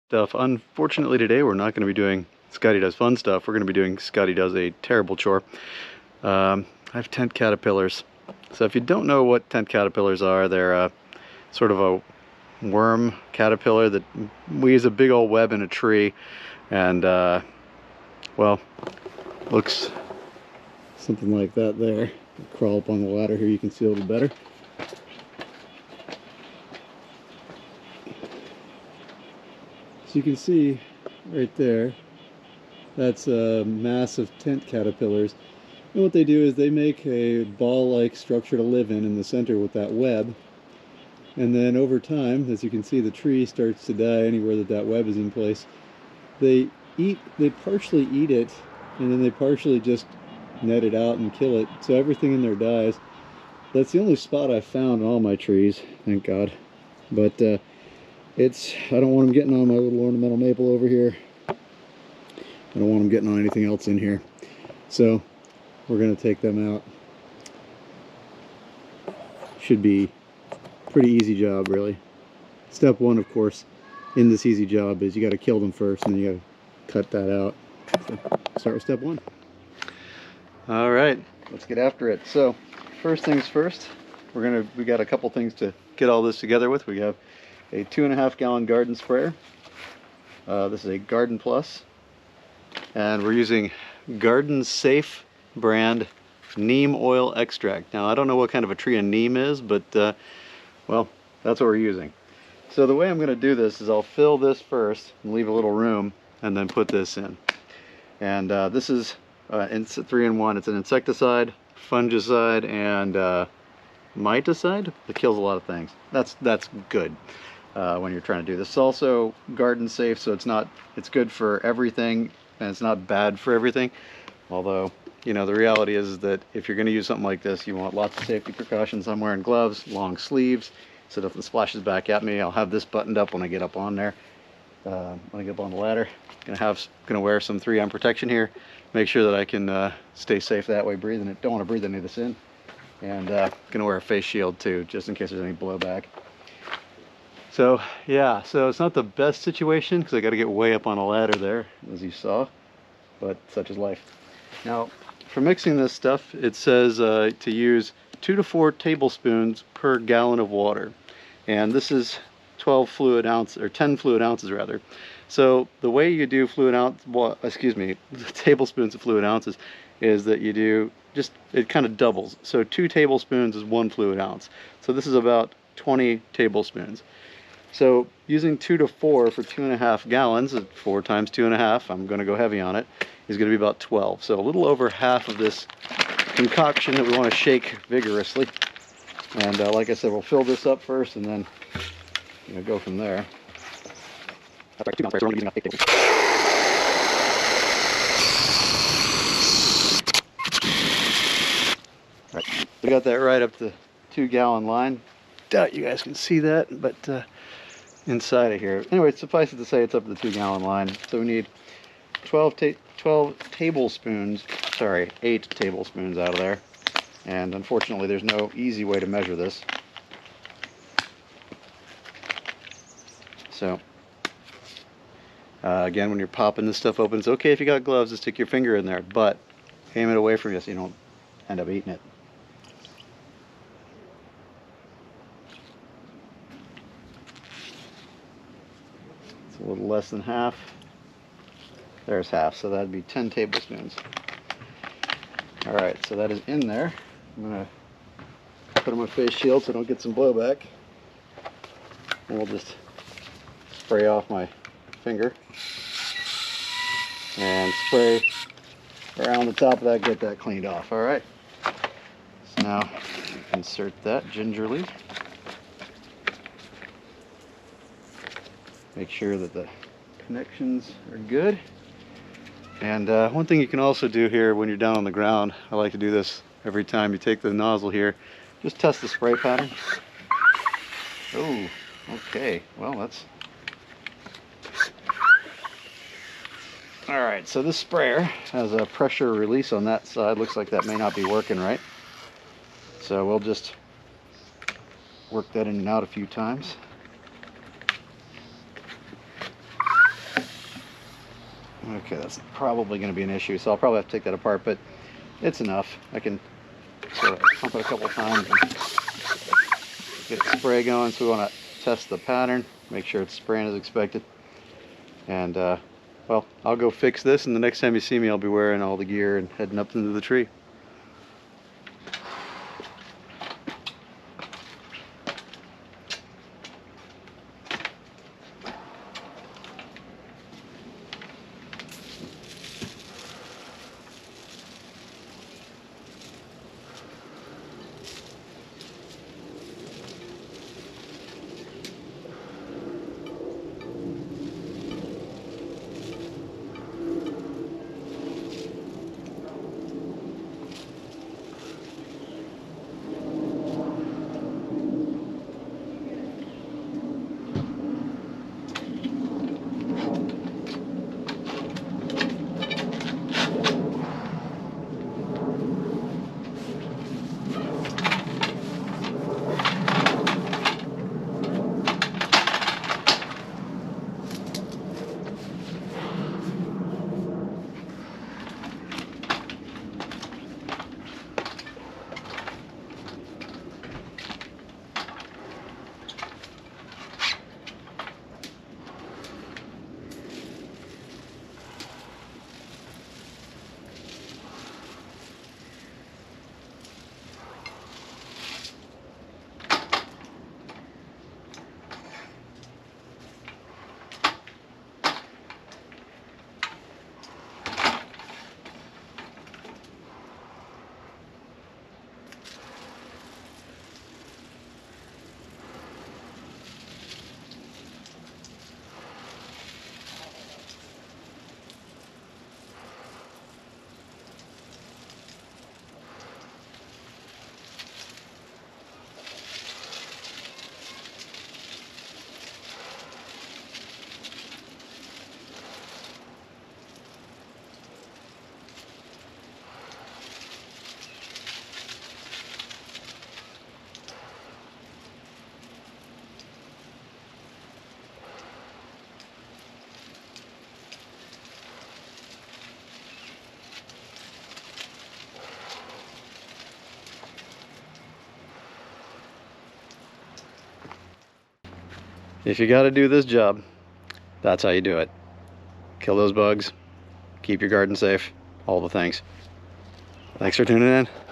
stuff. Unfortunately today we're not going to be doing Scotty Does Fun stuff. We're going to be doing Scotty Does a Terrible Chore. I have tent caterpillars. So if you don't know what tent caterpillars are, they're sort of a worm caterpillar that weaves a big old web in a tree and well, looks something like that there. Crawl up on the ladder here, you can see a little better. So you can see right there, that's a mass of tent caterpillars. And what they do is they make a ball-like structure to live in the center with that web. And then over time, as you can see, the tree starts to die anywhere that web is in place. They partially eat it, and then they partially just net it out and kill it. So everything in there dies. That's the only spot I've found on all my trees, thank God. But I don't want them getting on my little ornamental maple over here. I don't want them getting on anything else in here. So we're going to take them out. Should be a pretty easy job, really. Step one, of course, in this easy job is you got to kill them first, and then you got to cut that out. So start with step one. All right, let's get after it. So first things first, we got a couple things to get all this together with. We have a 2.5 gallon garden sprayer. This is a Garden Plus, and we're using Garden Safe brand neem oil extract. Now I don't know what kind of a tree a neem is, but well, that's what we're using. So the way I'm going to do this is I'll fill this first and leave a little room, and then put this in. And this is it's 3-in-1. It's an insecticide, fungicide, and miticide that kills a lot of things. That's good when you're trying to do this. It's also garden safe, so it's good for everything, and it's not bad for everything. Although, you know, the reality is that if you're going to use something like this, you want lots of safety precautions. I'm wearing gloves, long sleeves, so if it splashes back at me, I'll have this buttoned up when I get up on there. When I get up on the ladder, gonna wear some 3M protection here. Make sure that I can stay safe that way breathing it. Don't want to breathe any of this in. And gonna wear a face shield too, just in case there's any blowback. So yeah, so it's not the best situation because I got to get way up on a ladder there, as you saw, but such is life. Now, for mixing this stuff, it says to use 2 to 4 tablespoons per gallon of water, and this is 12 fluid ounces, or 10 fluid ounces rather. So the way you do tablespoons of fluid ounces is that you do it kind of doubles. So 2 tablespoons is 1 fluid ounce. So this is about 20 tablespoons. So using 2 to 4 for 2.5 gallons, 4 times 2.5, I'm going to go heavy on it, is going to be about 12. So a little over half of this concoction that we want to shake vigorously. And like I said, we'll fill this up first, and then go from there. Right. We got that right up the 2-gallon line. Doubt you guys can see that, but inside of here. Anyway, suffice it to say it's up to the 2-gallon line. So we need 8 tablespoons out of there. And unfortunately, there's no easy way to measure this. So, again, when you're popping this stuff open, it's okay if you got gloves to stick your finger in there, but aim it away from you so you don't end up eating it. It's a little less than half. There's half, so that'd be 10 tablespoons. All right, so that is in there. I'm going to put on my face shield so I don't get some blowback. And we'll just spray off my finger and spray around the top of that, get that cleaned off. All right, so now insert that gingerly. Make sure that the connections are good. And one thing you can also do here when you're down on the ground, I like to do this every time you take the nozzle here, just test the spray pattern. Oh, okay, well that's all right. So this sprayer has a pressure release on that side. Looks like that may not be working right, so we'll just work that in and out a few times. Okay, that's probably going to be an issue, so I'll probably have to take that apart, but it's enough. I can sort of pump it a couple times and get the spray going. So we want to test the pattern, make sure it's spraying as expected. And well, I'll go fix this, and the next time you see me, I'll be wearing all the gear and heading up into the tree. If you got to do this job, that's how you do it. Kill those bugs, keep your garden safe, all the things. Thanks for tuning in.